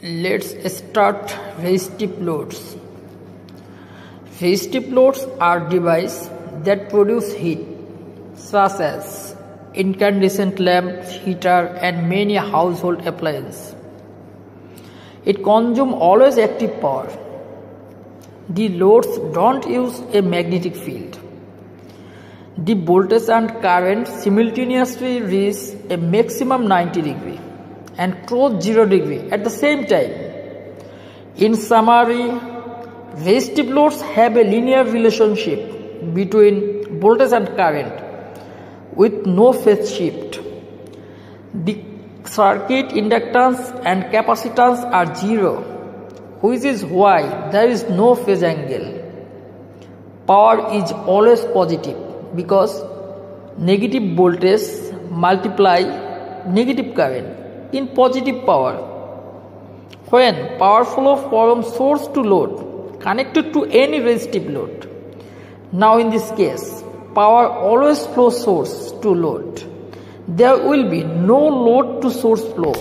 Let's start resistive loads. Resistive loads are devices that produce heat, such as incandescent lamps, heater, and many household appliances. It consumes always active power. The loads don't use a magnetic field. The voltage and current simultaneously reach a maximum 90 degree and cross 0 degree at the same time. In summary, resistive loads have a linear relationship between voltage and current with no phase shift. The circuit inductance and capacitance are zero, which is why there is no phase angle. Power is always positive because negative voltage multiply negative current in positive power. When power flow from source to load connected to any resistive load. Now in this case, power always flows source to load. There will be no load to source flow.